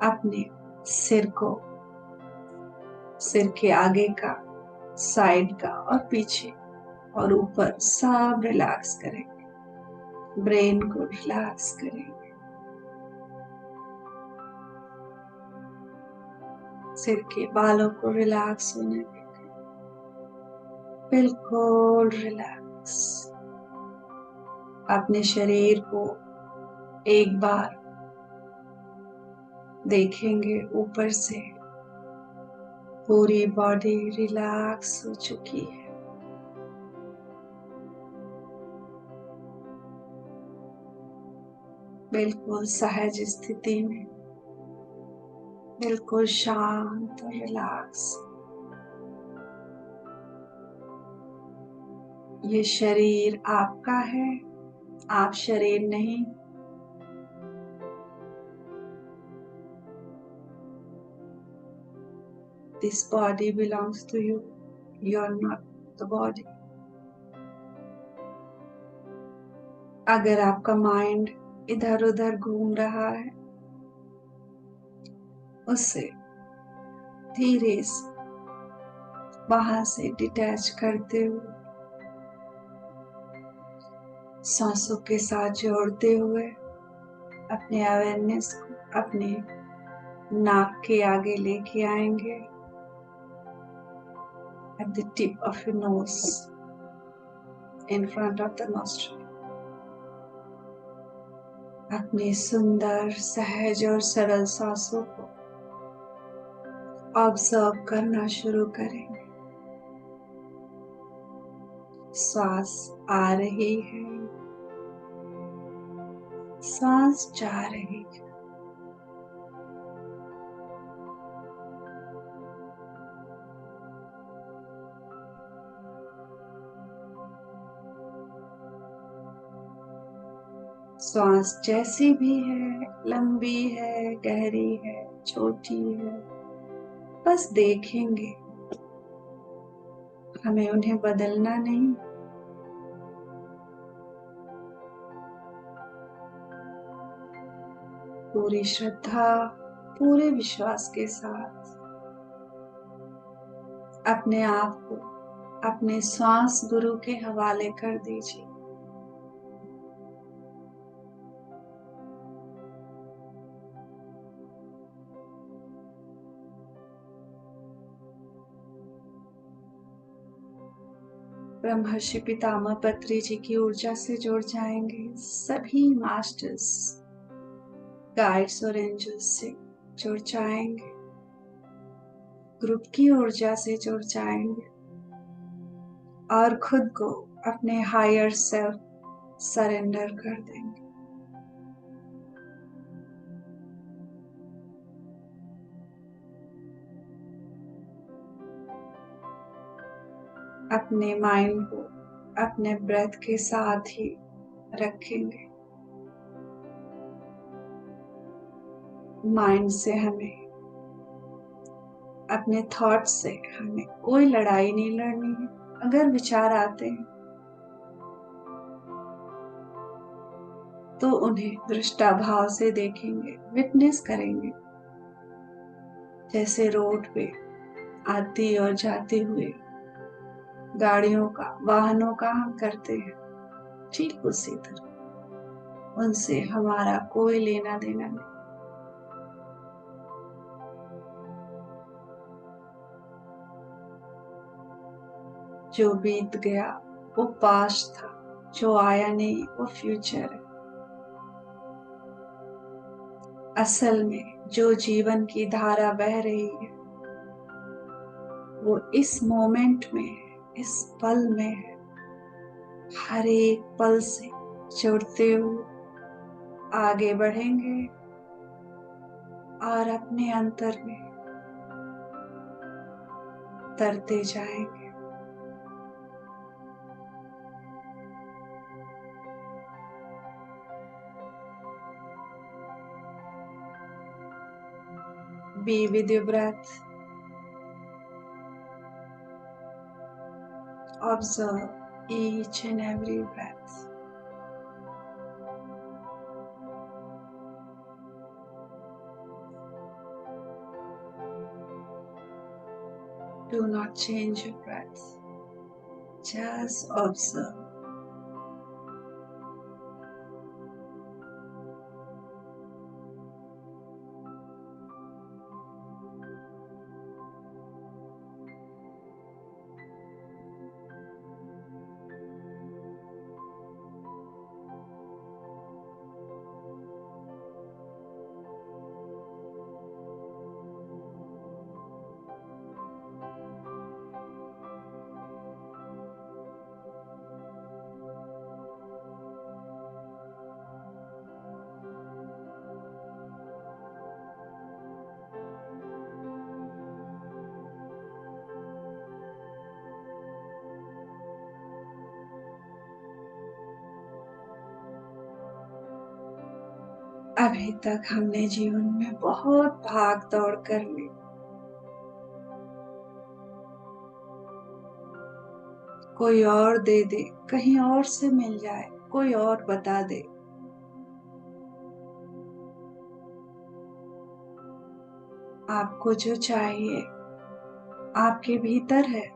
अपने सिर को, सिर के आगे का, साइड का और पीछे और ऊपर सब रिलैक्स करेंगे। ब्रेन को रिलैक्स करेंगे। सिर के बालों को रिलैक्स होने देंगे। बिल्कुल रिलैक्स। अपने शरीर को एक बार देखेंगे ऊपर से। पूरी बॉडी रिलैक्स हो चुकी है। बिल्कुल सहज स्थिति में, बिल्कुल शांत और रिलैक्स। ये शरीर आपका है, आप शरीर नहीं। This body belongs to you. You are not the body. अगर आपका माइंड इधर उधर घूम रहा है, उससे धीरे से वहां से डिटैच करते हुए, सांसों के साथ जोड़ते हुए अपने अवेयरनेस को अपने नाक के आगे लेके आएंगे। At the tip of your nose, in front of the nostril. अपनी सुंदर, सहज और सरल सांसों को ऑब्जर्व करना शुरू करेंगे। श्वास आ रही है, सांस जा रही है। श्वास जैसी भी है, लंबी है, गहरी है, छोटी है, बस देखेंगे, हमें उन्हें बदलना नहीं। पूरी श्रद्धा, पूरे विश्वास के साथ अपने आप को अपने श्वास गुरु के हवाले कर दीजिए। ब्रह्मर्षि पितामह पत्री जी की ऊर्जा से जुड़ जाएंगे। सभी मास्टर्स, गाइड्स और एंजल्स से जुड़ जाएंगे। ग्रुप की ऊर्जा से जुड़ जाएंगे और खुद को अपने हायर सेल्फ सरेंडर कर देंगे। अपने माइंड को अपने ब्रेथ के साथ ही रखेंगे। माइंड से हमें, अपने थॉट से हमें कोई लड़ाई नहीं लड़नी है। अगर विचार आते हैं तो उन्हें दृष्टा भाव से देखेंगे, विटनेस करेंगे। जैसे रोड पे आती और जाते हुए गाड़ियों का, वाहनों का हम करते हैं, ठीक उसी तरह उनसे हमारा कोई लेना देना नहीं। जो बीत गया वो पास्ट था, जो आया नहीं वो फ्यूचर है। असल में जो जीवन की धारा बह रही है वो इस मोमेंट में है, इस पल में है। हर एक पल से जुड़ते हुए आगे बढ़ेंगे और अपने अंतर में तरते जाएंगे। Be with your breath. Observe each and every breath. Do not change your breath. Just observe. अभी तक हमने जीवन में बहुत भाग दौड़ कर ली। कोई और दे दे, कहीं और से मिल जाए, कोई और बता दे। आपको जो चाहिए आपके भीतर है,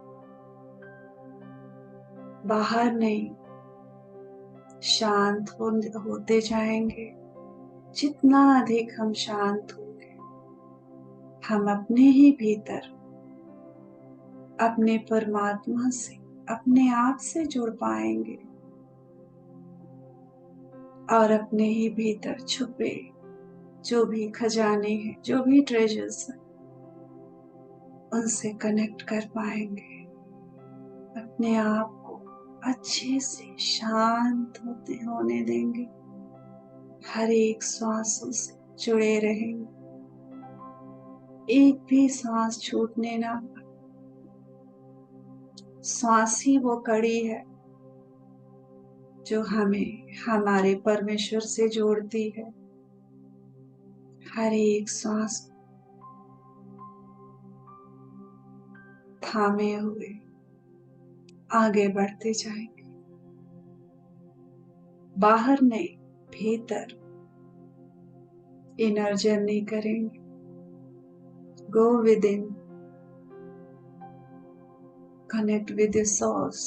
बाहर नहीं। शांत होते जाएंगे। जितना अधिक हम शांत होंगे, हम अपने ही भीतर अपने परमात्मा से, अपने आप से जुड़ पाएंगे और अपने ही भीतर छुपे जो भी खजाने हैं, जो भी ट्रेजर्स हैं, उनसे कनेक्ट कर पाएंगे। अपने आप को अच्छे से शांत होने देंगे। हर एक श्वासों से जुड़े रहेंगे, एक भी सांस छूटने ना। सांस ही वो कड़ी है जो हमें हमारे परमेश्वर से जोड़ती है। हर एक सांस थामे हुए आगे बढ़ते जाएंगे, बाहर नहीं, भीतर इनर जर्नी करेंगे। Go with in, connect with the source.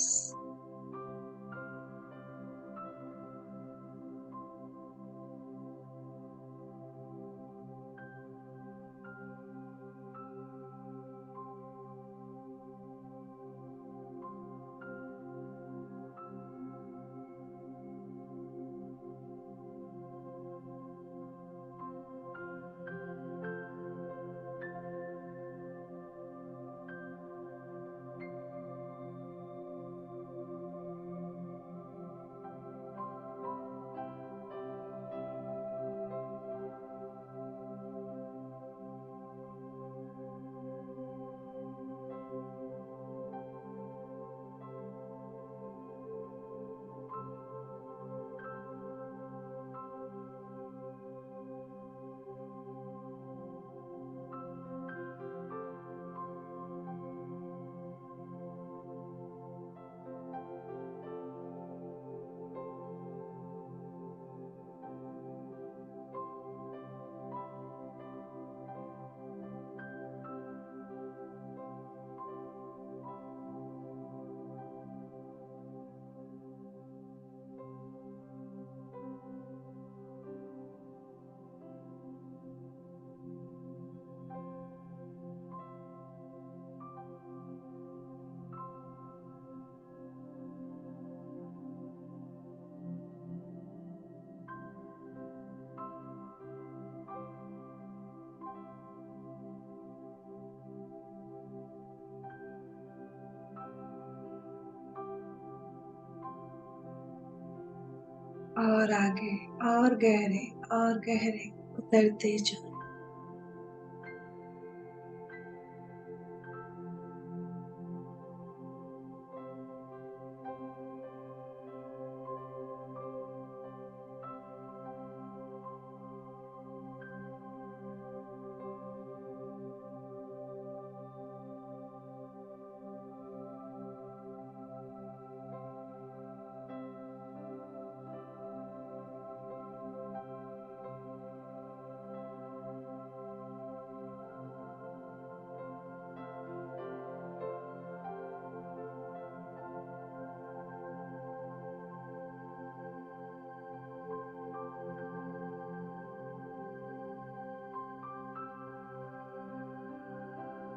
और आगे, और गहरे, और गहरे उतरते जाओ।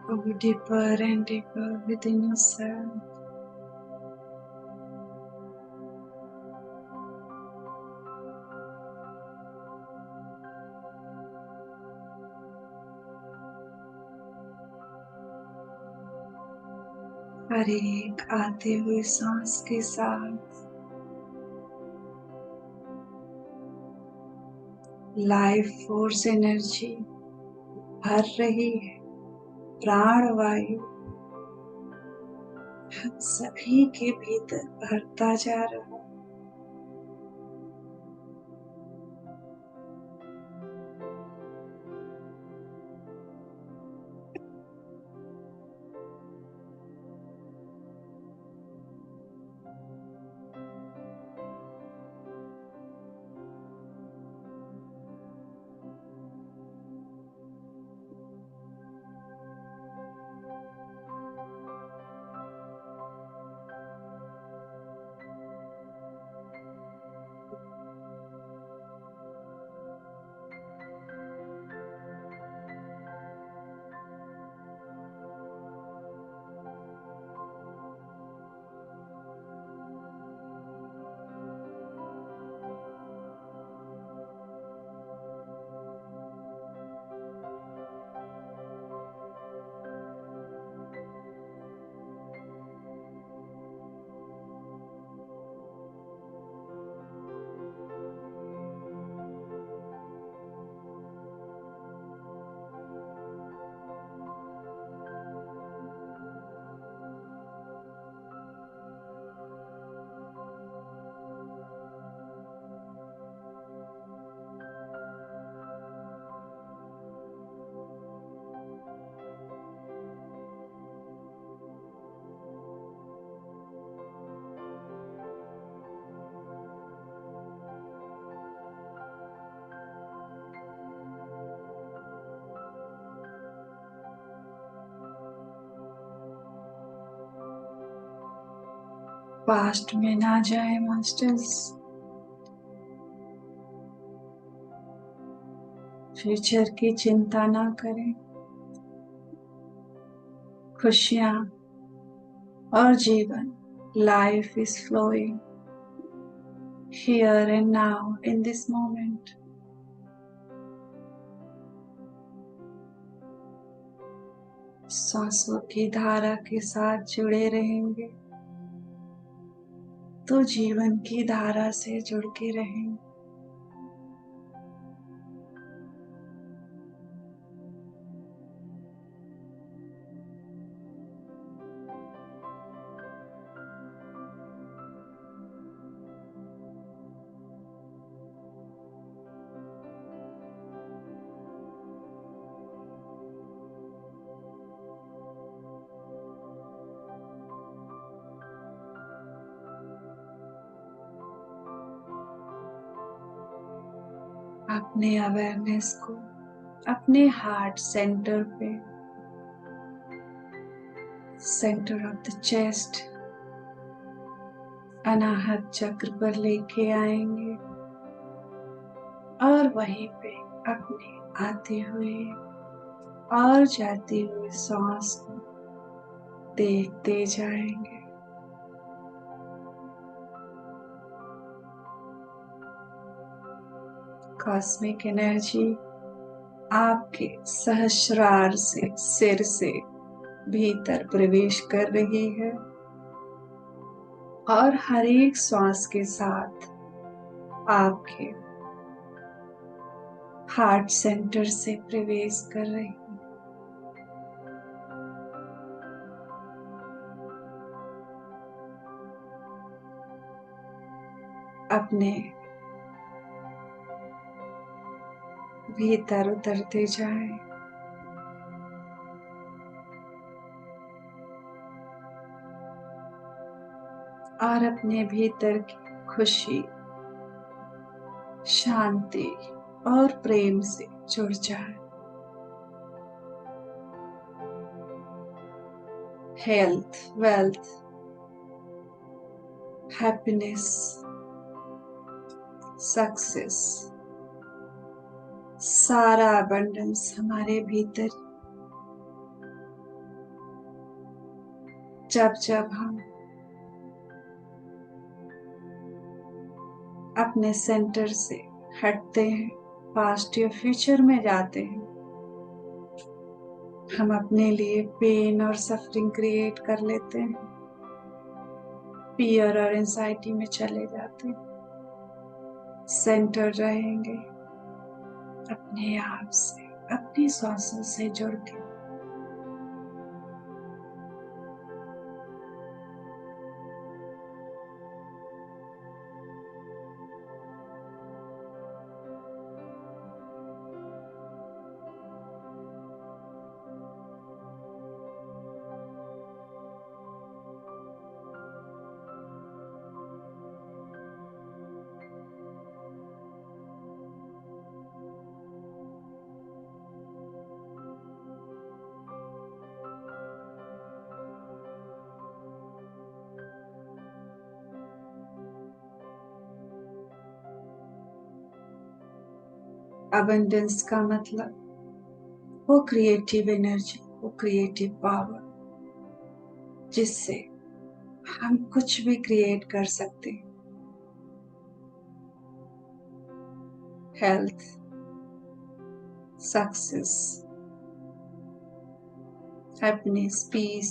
Go deeper and deeper within yourself. हर एक आते हुए सांस के साथ लाइफ फोर्स एनर्जी भर रही है। प्राण वायु हम सभी के भीतर भरता जा रहा है। पास्ट में ना जाए मास्टर्स, फ्यूचर की चिंता ना करें। खुशियां और जीवन, life is flowing here and now in this moment. सांसों की धारा के साथ जुड़े रहेंगे तो जीवन की धारा से जुड़ के रहेंगे। अपने अवेयरनेस को अपने हार्ट सेंटर पे, सेंटर ऑफ द चेस्ट, अनाहत चक्र पर लेके आएंगे और वहीं पे अपने आते हुए और जाते हुए सांस को देखते जाएंगे। कॉस्मिक एनर्जी आपके सहस्रार से, सिर से भीतर प्रवेश कर रही है और हर एक श्वास के साथ आपके हार्ट सेंटर से प्रवेश कर रही है। अपने भीतर उतरते जाएं। और अपने भीतर की खुशी, शांति और प्रेम से जुड़ जाए। हेल्थ, वेल्थ, हैप्पीनेस, सक्सेस, सारा अबंडेंस हमारे भीतर। जब जब हम अपने सेंटर से हटते हैं, पास्ट या फ्यूचर में जाते हैं, हम अपने लिए पेन और सफरिंग क्रिएट कर लेते हैं, फियर और एंजाइटी में चले जाते हैं। सेंटर रहेंगे अपने आप से, अपनी सांसों से जुड़ के। अबंडेंस का मतलब वो क्रिएटिव एनर्जी, वो क्रिएटिव पावर जिससे हम कुछ भी क्रिएट कर सकते हैं। हेल्थ, सक्सेस, हैप्पीनेस, पीस,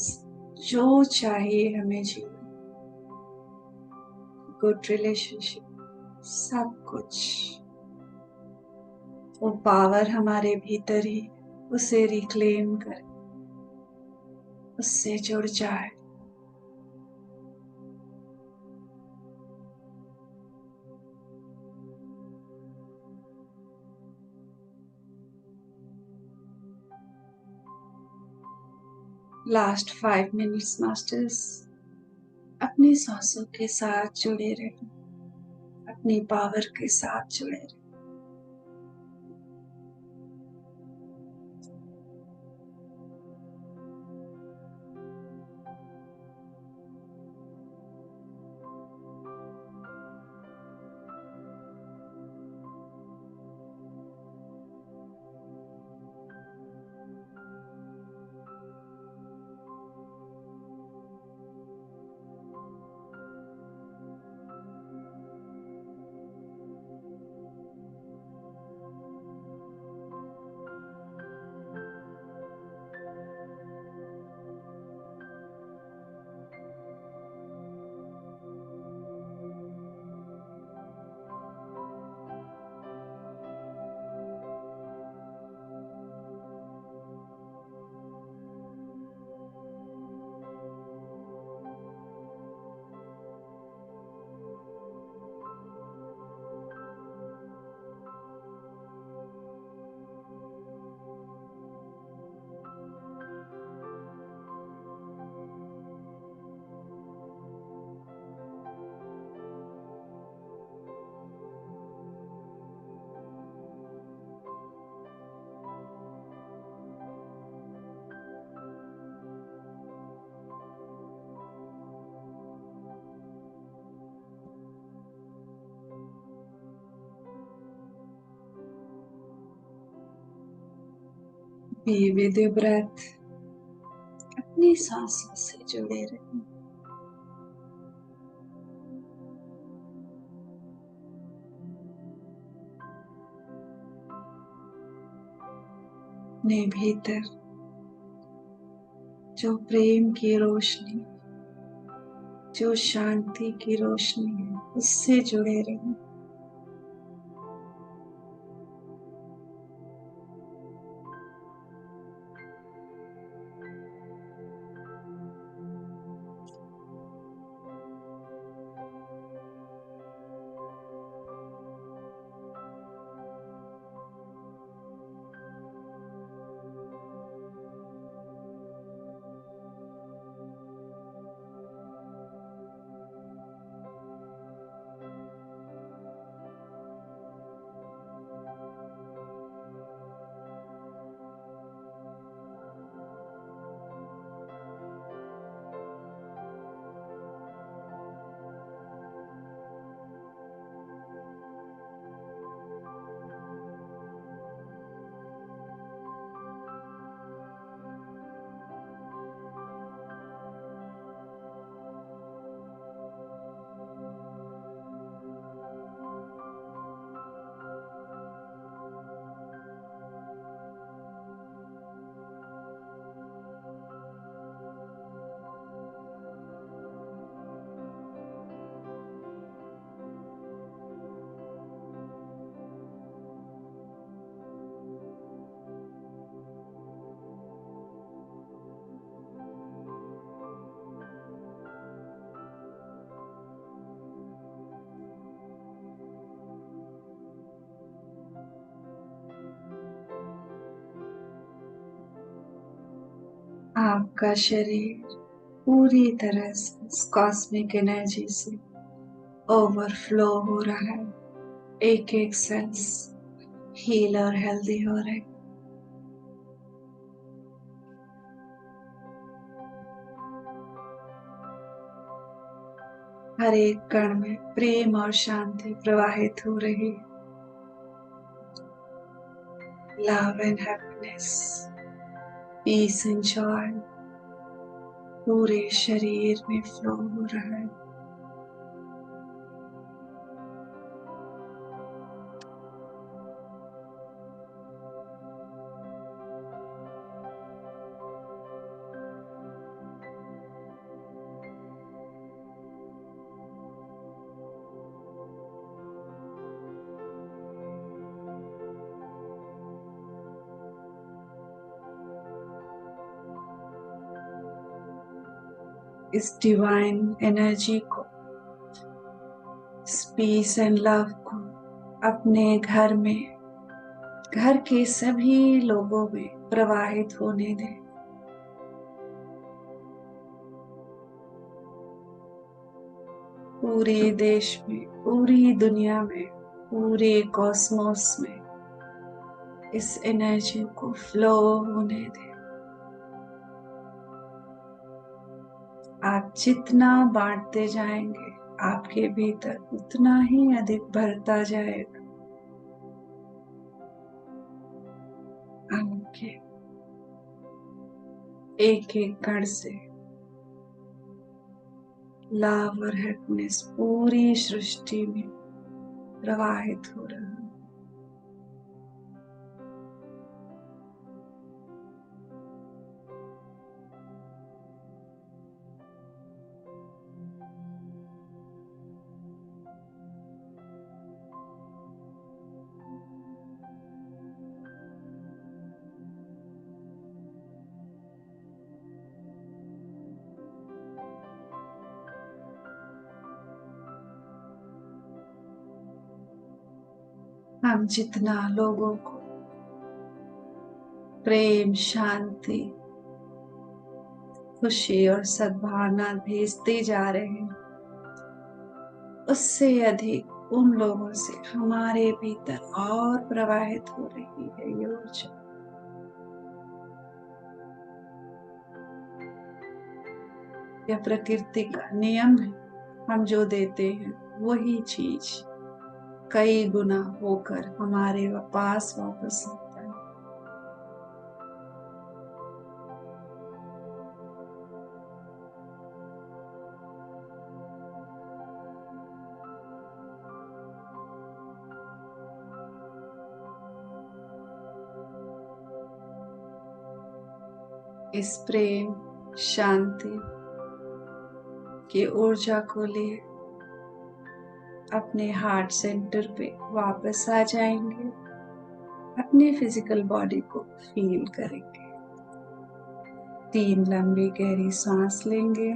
जो चाहिए हमें जीवन, गुड रिलेशनशिप, सब कुछ वो पावर हमारे भीतर ही, उसे रिक्लेम कर, उससे जुड़ जाए। लास्ट 5 मिनट्स मास्टर्स, अपनी सांसों के साथ जुड़े रहें, अपनी पावर के साथ जुड़े रहें। Be with your breath. अपनी सांसों से जुड़े रहें। अपने भीतर जो प्रेम की रोशनी, जो शांति की रोशनी है, उससे जुड़े रहें। आपका शरीर पूरी तरह से इस कॉस्मिक एनर्जी से ओवरफ्लो हो रहा है। एक एक सेल्स हील और हेल्दी हो रहे हैं। हर एक कण में प्रेम और शांति प्रवाहित हो रही है। Love and happiness, peace and joy पूरे शरीर में फ्लो हो रहा है। इस डिवाइन एनर्जी को, इस पीस एंड लव को अपने घर में, घर के सभी लोगों में प्रवाहित होने दें। पूरे देश में, पूरी दुनिया में, पूरे कॉस्मोस में इस एनर्जी को फ्लो होने दें। आप जितना बांटते जाएंगे, आपके भीतर उतना ही अधिक भरता जाएगा। आपके एक एक कण से लव और हैप्पीनेस पूरी सृष्टि में प्रवाहित हो रहा है। हम जितना लोगों को प्रेम, शांति, खुशी और सद्भावना भेजते जा रहे हैं, उससे अधिक उन लोगों से हमारे भीतर और प्रवाहित हो रही है ये ऊर्जा। यह प्रकृति का नियम है। हम जो देते हैं वही चीज कई गुना होकर हमारे पास वापस आता है। इस प्रेम शांति की ऊर्जा को लिए अपने हार्ट सेंटर पे वापस आ जाएंगे। अपने फिजिकल बॉडी को फील करेंगे। 3 लंबी गहरी सांस लेंगे।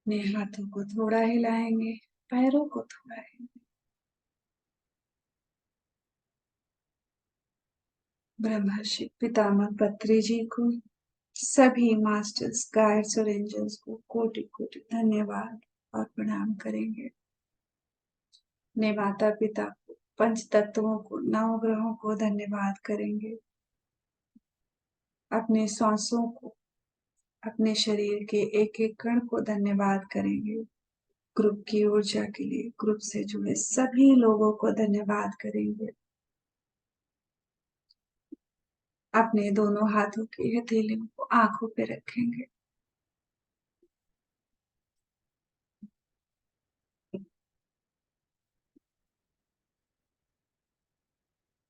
अपने हाथों को थोड़ा हिलाएंगे, पैरों को थोड़ा हिलाएंगे। ब्रह्मर्षि पितामह पत्री जी को, सभी मास्टर्स, गाइड्स और एंजल्स को कोटि कोटि धन्यवाद और प्रणाम करेंगे। अपने माता पिता को, पंच तत्वों को, नवग्रहों को धन्यवाद करेंगे। अपने सांसों को, अपने शरीर के एक एक कण को धन्यवाद करेंगे। ग्रुप की ऊर्जा के लिए ग्रुप से जुड़े सभी लोगों को धन्यवाद करेंगे। अपने दोनों हाथों की हथेलियों को आंखों पे रखेंगे।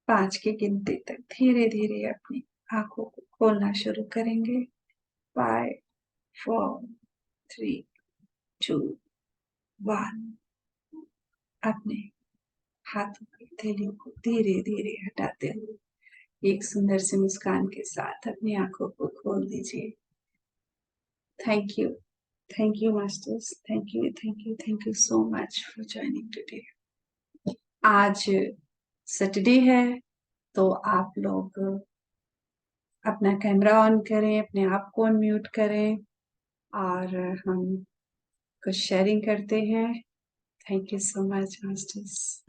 पांच की गिनती तक धीरे धीरे अपनी आंखों को खोलना शुरू करेंगे। 5, 4, 3, 2, 1। अपने हाथों की हथेलियों को धीरे धीरे हटाते हुए एक सुंदर सी मुस्कान के साथ अपनी आंखों को खोल दीजिए। Thank you, thank you masters, thank you, thank you, thank you so much for joining today. आज सैटरडे है, तो आप लोग अपना कैमरा ऑन करें, अपने आप को अनम्यूट करें और हम कुछ शेयरिंग करते हैं। Thank you so much masters.